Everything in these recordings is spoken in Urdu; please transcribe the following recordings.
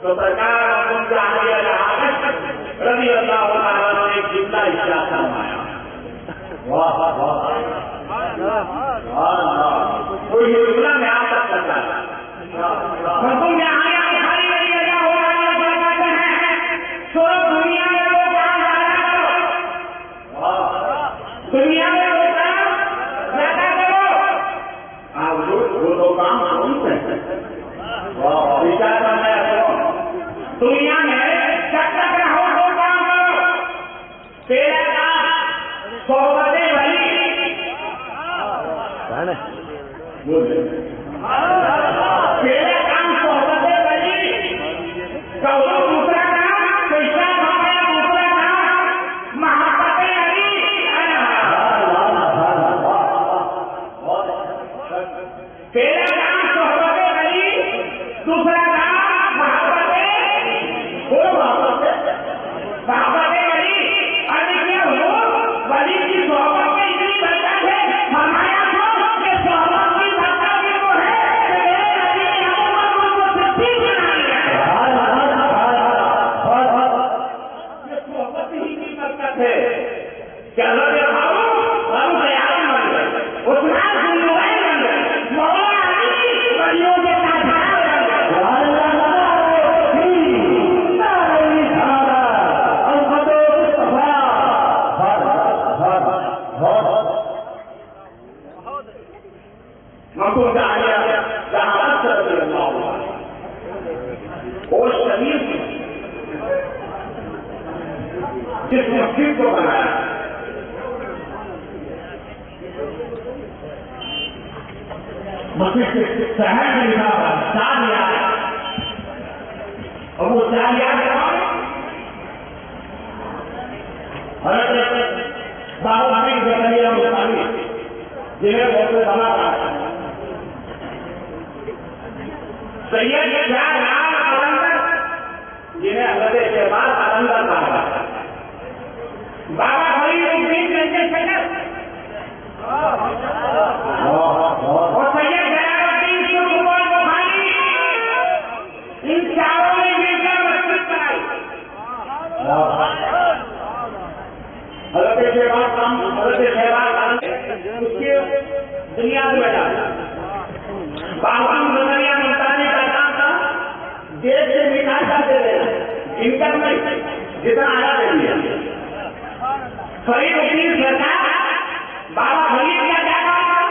تو سرکار رضی اللہ تعالیٰ نے ایک جملہ ارشاد فرمایا. واہ واہ کوئی یہ جملہ میں آپ تک کرتا ہے. دنیا میں وہ تو کام وچار کرنا ہے. دنیا میں جب تک رہو تو کام کرو. تیرا کام صحبت ولی تیرا کام صحبت ولی کہو. دوسرا کام پیسہ کمایا. دوسرا کام محبت علی. تیرا کام صحبت ولی. دوسرا کام محبت ولی. ارے کیا ہو ولی کی صحبت میں اتنی برکت ہے. فرمایا تھا کہ صحبت کی برکت بھی وہ ہے کہ نبی محمد کو صدیق بنا لیا. یہ صحبت ہی کی برکت ہے کہ اللہ نے ہم تیار بن گئے. عثمان بن نورین بن گئے. مولا علی ولیوں کے ساتھ اور شریف جس مسجد کو بنایا مسجد کے شہر میں لکھا ہوا 4 یاد. اور وہ 4 یاد حضرت بابا امیر زکریا مصطفی جنہیں بہت بنا رہا ہے. سید شاہ نام قلندر جنہیں حضرت شہباز قلندر کہا. بابا فرید الدین جیسے شکر اور سید جلال الدین سلطان بخاری. ان چاروں نے مل کر مسجد بنائی. حضرت شہباز اس کی دنیا میں ڈالا. بابا نظریہ ملتانی کا کام تھا دیش سے مٹھائی کا دے دینا. انکم میں جتنا آیا دے دیا. فرید الدین سرکار بابا فرید کا کیا کام تھا؟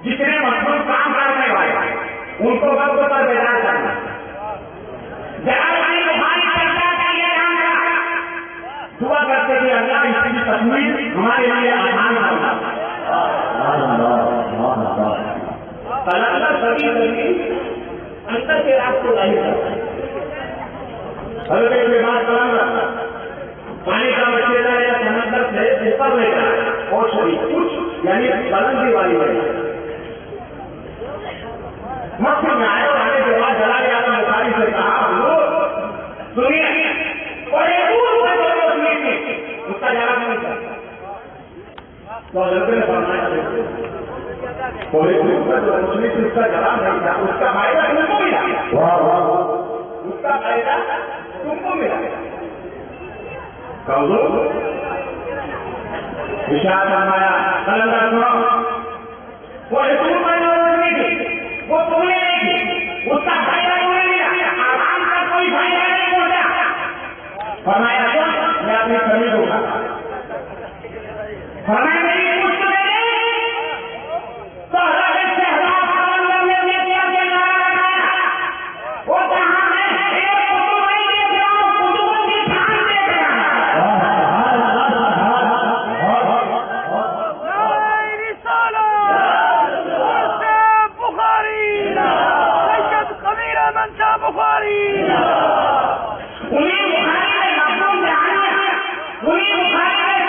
جتنے مضبوط کام کرنے والے ان کو وقت پر بیدار کرنا. جلال الدین بخاری سرکار کا یہ کام تھا. دعا کرتے کہ اللہ اس کی تصویر ہمارے لیے آسان بنا. قلندر سبھی اندر کے رات کو ظاہر کرتا ہے. حضرت کے بعد قلندر پانی کا مچھلیدہ یا سمندر سے اوپر لے جائے اور شریف کچھ یعنی بلندی والی بڑی مکہ میں آئے. آنے کے بعد جلال اعظم بخاری سے کہا لوگ سنیے بڑے دور سے دونوں سنیے اس کا جواب نہیں کرتا. تو حضرت نے فرمایا اس کا جواب نہیں تھا. اس کا فائدہ تم کو ملا. اس کا فائدہ تم کو ملا. ارشاد فرمایا قلندر سنو وہ حکومت نہیں تھی. وہ تمہیں نہیں تھی. اس کا فائدہ تمہیں ملا. آرام کا کوئی فائدہ نہیں پہنچا. فرمایا میں اپنی خرید ہوگا. فرمایا میری پوچھ تو دے تو حضرت شہباز قلندر نے کیا نعرہ لگایا. وہ کہاں ہے ایک کتب نہیں دیکھ رہا ہوں. کتبوں کی شان دیکھ رہا ہوں. بخاری انہیں بخاری میں مفہوم جہاں انہیں بخاری میں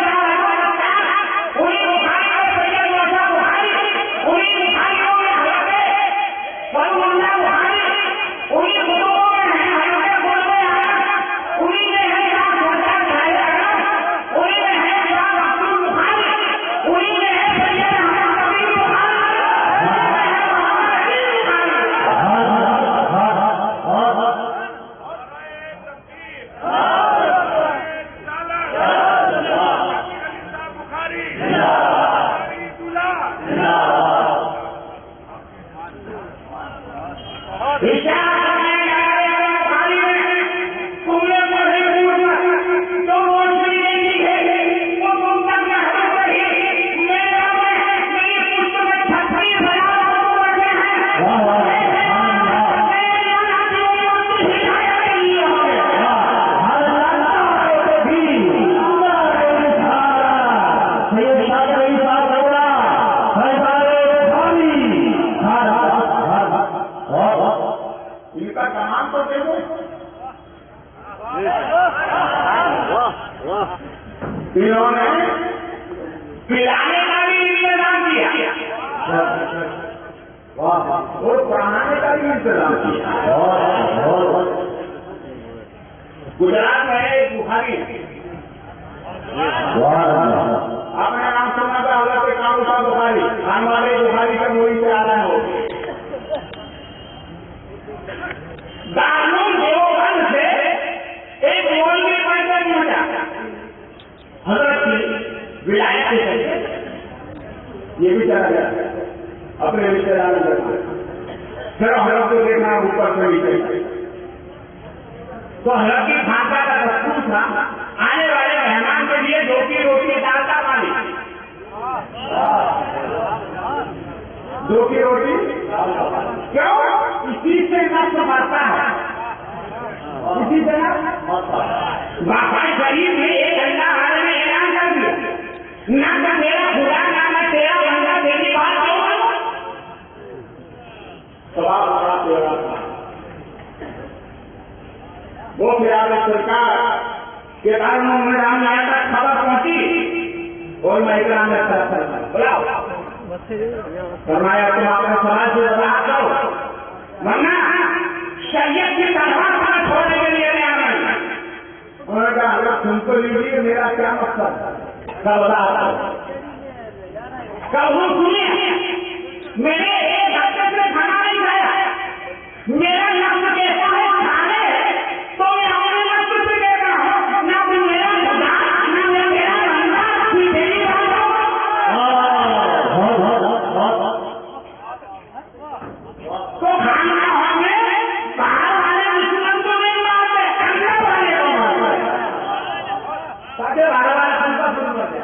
انہوں نے پلانے کا بھی انتظام کیا اور پڑھانے کا بھی انتظام کیا. گجرات میں ایک بخاری آپ نے نام سننا تھا حضرت کامو کا بخاری خان والے بخاری کا موری سے آ رہا ہو. دارالعلوم دیوبند سے ایک مولوی پیدا نہیں ہو جاتا حضرت کی ولایت سے یہ بھی چلا گیا اپنے رشتے دار پھر حضرت کو دیکھنا اوپر سے نیچے. تو حضرت کی خانقاہ کا دستور تھا آنے والے مہمان کے لیے دو کی روٹی دال کا پانی. دو کی روٹی کیوں؟ اسی سے نفس بڑھتا ہے. اسی سے باقاعدہ شریف میں ایک گھنٹہ حال میں اعلان کر دیا نہ تو میرا خدا نہ میں تیرا بندہ تیری بات کروں. سوال بڑا تیرا تھا وہ پھر آپ سرکار کے بارے میں رام آیا تک خبر پہنچی اور میں اکرام میں بلاؤ فرمایا تم اپنے سماج سے وضاحت کرو ورنہ شریعت کی تلوار پر چھوڑنے کے لیے نہیں آنا. انہوں نے کہا حضرت سن تو لیجیے میرا کیا مقصد کا وضاحت کہوں سنیے. میرے ایک ہفتے سے کھانا نہیں کھایا میرا نفس کیسا ہے کھانے تو میں اپنے نفس سے کہتا ہوں نہ تو میرا خدا نہ میرا بندہ میری بات تو کھانا ہمیں باہر والے دشمن کو نہیں مارتے اندر والے کو مارتے تاکہ باہر والے ہم کا سن کرتے.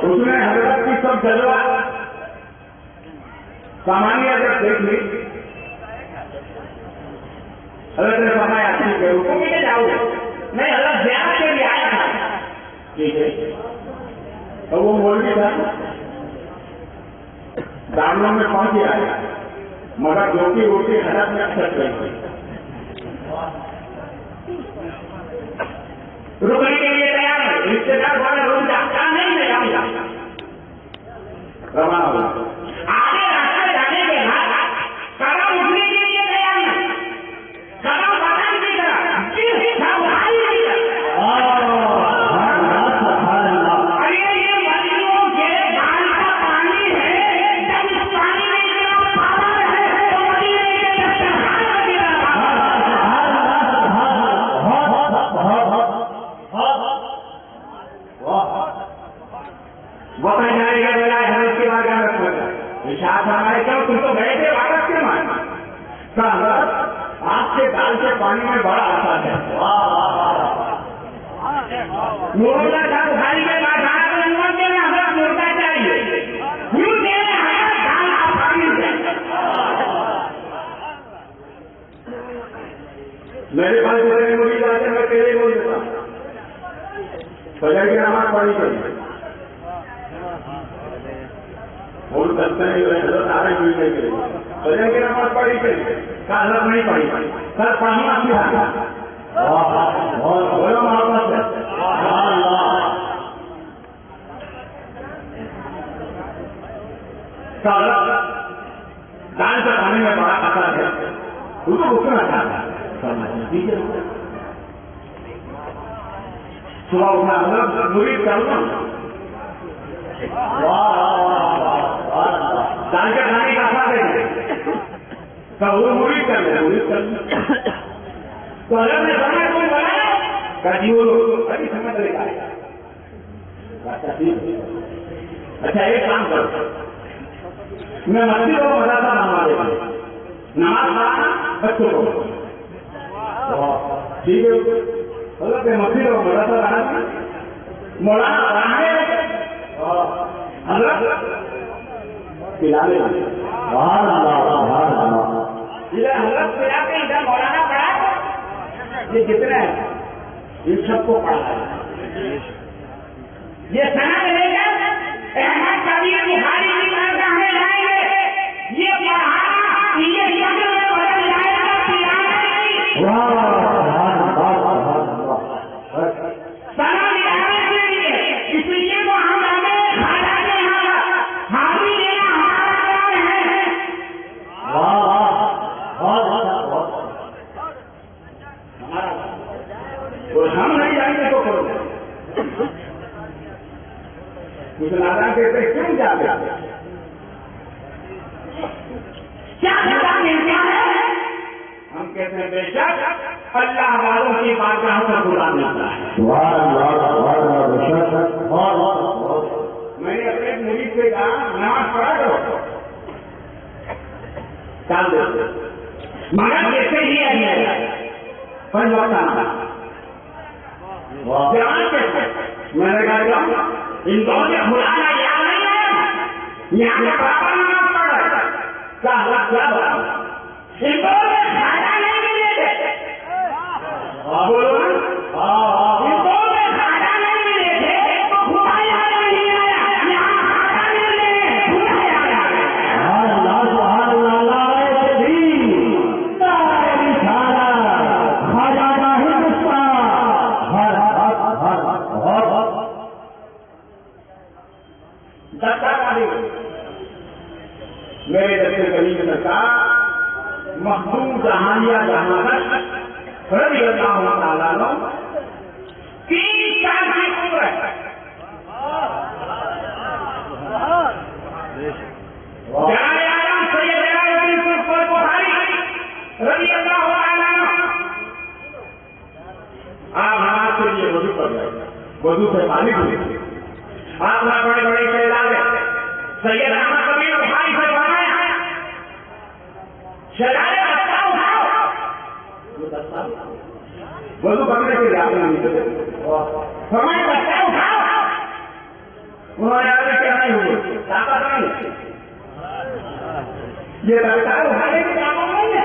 اس نے حضرت کی سب جلوہ سامانیہ جب دیکھ لی حضرت نے فرمایا ٹھیک ہے حکم کے لیے جاؤ نہیں حضرت زیادہ کے لیے آیا تھا. ٹھیک ہے تو وہ مولوی تھا دامنوں میں پہنچ گیا مگر جو کی روٹی حضرت میں اکثر گئی رکنے کے لیے تیار ہے رشتے دار والے روک جاتا نہیں میں جاؤں گا روانہ ہو. آگے راستے جانے کے بعد قدم اٹھنے کے لیے تیار ہے قدم بدن کی طرح جس سواری کی طرح ارے یہ مریضوں کے دال کا پانی ہے جب اس پانی میں اتنا پاور ہے تو مریض کے دسترخوان کی بتا جائے گا میرا حضرت کے بارے میں رکھو گا اشاعت ہمارے کیوں تم تو گئے تھے بھارت کے مان آپ کے دال کے پانی میں بڑا آسان ہے. مرغا دال بھائی کے بعد حضرت مرغا چاہیے کیوں دے رہے ہیں دال کا پانی سے. میرے پاس جتنے مریض آتے ہیں میں پہلے بول دیتا ہوں فجر کی نماز پڑھی چاہیے بول کرتے ہیں حضرت آ رہے ملنے کے لیے فجر کی نماز پڑھی چاہیے کہا حضرت نہیں پڑھی سر پڑھنا سکھا بولو محبت سے دال سے پانی میں بڑا اثر ہے وہ تو رکنا چاہتا ہے صبح اٹھا حضرت مرید کر لوں دال کے کھانے کا اثر ہے تو وہ مرید کر لیں مرید کر لیں تو حضرت نے سمجھ کوئی بنایا کہ جی وہ ابھی سمجھ لے گا. اچھا ایک کام کرو میں مسجد کو مدرسہ بنوا دیتا ہوں، نماز پڑھانا بچوں کو ٹھیک ہے، مطلب کہ مسجد کو مدرسہ بنانا مولانا پڑھانے حضرت پلانے حضرت پلاتے ادھر مولانا پڑھا، یہ کتنے ہیں ان سب کو پڑھا ہے، یہ سند لے کر احمد کبیر بخاری کی بارگاہ میں لائیں گے، یہ پڑھانا یہ شکل میں بدل جائے گا، پلانا نہیں، سند لانے کے لیے، اس لیے تو ہم ہمیں کھانا کے حامی لینا ہمارا کام ہے، اور ہم نہیں جائیں گے تو کرو کچھ نادان کہتے کیوں جاتے کیا ملتا ہے؟ ہم کہتے ہیں بے شک اللہ والوں کی بارگاہ پر خدا ملتا ہے۔ میں نے اپنے مرید سے کہا نماز پڑھا کرو، ڈال دو مگر کیسے ہی ہے پنج وقت آنا میں نے کہا ان دونوں سے کھلانا یاد نہیں ہے، یہاں سے برابر نماز پڑھ رہا ہے، کیا بات ان دونوں سے کھانا نہیں ملے تھے، بولو ان دونوں سے کھانا نہیں ملے تھے تو خدا یاد نہیں آیا، یہاں کھانا ملے خدا یاد آ گیا۔ میرے دستے کریم سرکار مخدوم جہانیہ جہانت رضی اللہ تعالیٰ عنہ 3 سال کی عمر ہے، جناب اعظم سیدنا یوسف البخاری رضی اللہ تعالیٰ عنہ آپ نماز کے لیے وضو کر رہے ہیں، وضو سے پانی پی آپ نے بڑے بڑے شہزادے سید احمد کبیر بخاری سے فرمایا شہزادے دستہ اٹھاؤ، وضو کرنے کے لیے آپ نے فرمایا دستہ اٹھاؤ، انہوں نے آگے کیا نہیں ہوئی طاقت نہیں، یہ دستہ اٹھانے کی طاقت نہیں ہے،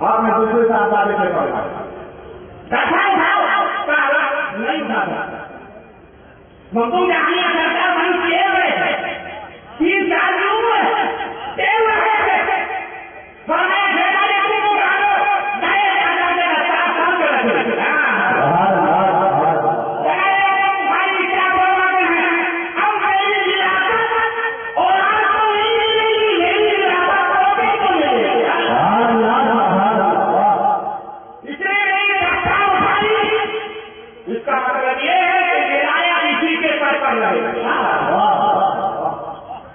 آپ نے دوسرے صاحبزادے سے فرمایا دستہ اٹھاؤ، کہا نہیں اٹھاتا، مخدوم جہانیہ سرکار بن کیے ہوئے 3 سال کی عمر فرمایا شہزادے تم اٹھا دو، نئے شہزادے کا ساتھ کام کر رکھے بھائی کیا فرماتے ہیں، اب میری ہلاکت اور آپ کو نہیں ملے گی، میری ہلاکت کو بھی تو ملے گی، اس لیے نہیں رکھتا اٹھائی، اس کا مطلب یہ ہے کہ اسی کے پر رہے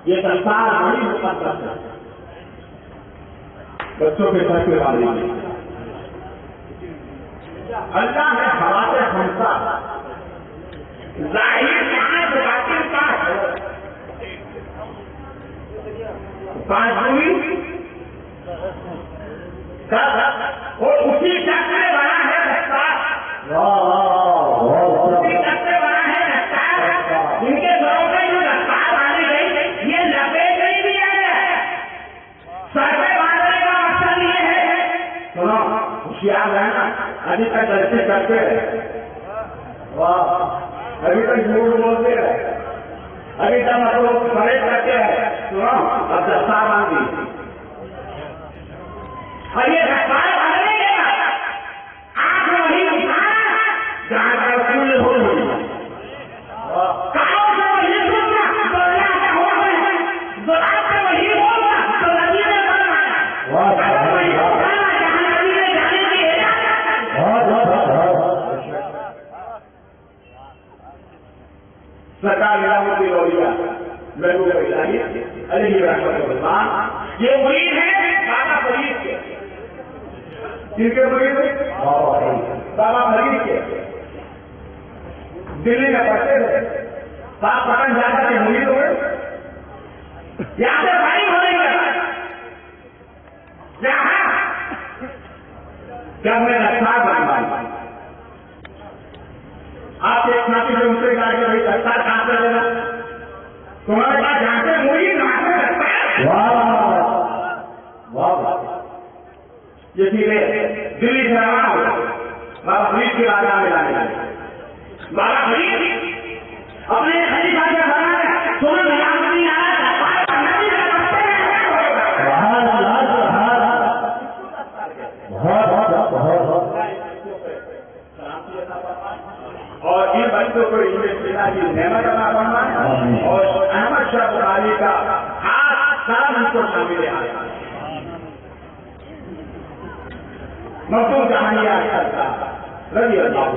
یہ سنسار بڑی مقدس ہے، بچوں کے سر پہ والی اللہ نے حوالے خمسہ ظاہر کہاں سے باطن کا ہوئی اور اسی شخص میں بنا ہے دستار، اسی شخص میں بنا ہے دستار، ان کے سروں پہ جو دستار باندھی گئی یہ لپیٹ نہیں دیا گیا ہے، سر پہ باندھنے کا مقصد یہ ہے سنو ہوشیار رہنا، ابھی تک ایسے کرتے رہے، ابھی تک جھوٹ بولتے رہے، ابھی تک مطلب کھڑے کرتے رہے، سنو اب دستار باندھی اور یہ دستار باندھنے کے بعد آنکھ وہی اٹھانا جہاں کا کل ہو رہی ہے، کہاں سے وہی سننا تو اللہ کا حکم ہے، زبان سے وہی بولنا تو نبی نے فرمایا، اگر وہی اٹھانا جہاں نبی نے جانے کی اجازت ہے۔ سرکار علامت الاولیاء محبوب الہی علیہ رحمۃ اللہ یہ مرید ہے بابا فرید کے، کن کے مرید ہے؟ بابا فرید کے، دلی میں پڑھتے تھے، پاک پٹن جا کر کے مرید ہوئے، یہاں سے بھائی ہونے کے کیا میں رفتار بنوائی آپ کے ساتھی سے مجھ سے کہا کہ بھائی رفتار کہاں سے لینا تمہارے پاس جہاں سے موڑی کہاں سے رفتار یہ چیزیں دلی سے روانہ ہو بابا فرید کی راجا میں لانے لگے بابا فرید اپنے خلیفہ کے بنانے سونا نظام نہیں آ رہا اور ان بچوں کو کی نعمت عطا فرمائے اور احمد شاہ بخاری کا خاص سلام ان کو شامل ہے مختوم جہانیہ کرتا رضی اللہ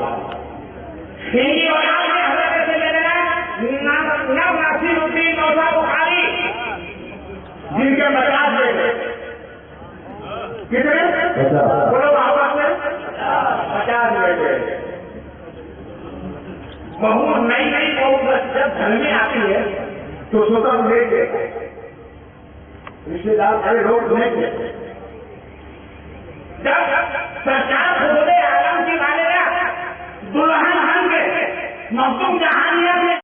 ہندی اور حضرت سے لینا ناصر الدین موسیٰ بخاری جن کے مجاز میں کتنے بولو آپس میں 50 بیٹے بہت نئی بہو جب گھر میں آتی ہے تو سوتا لے کے رشتے دار بڑے لوگ دیکھ لیتے جب سرکار حضور عالم کی والدہ دلہن بن کے مختوم جہانیہ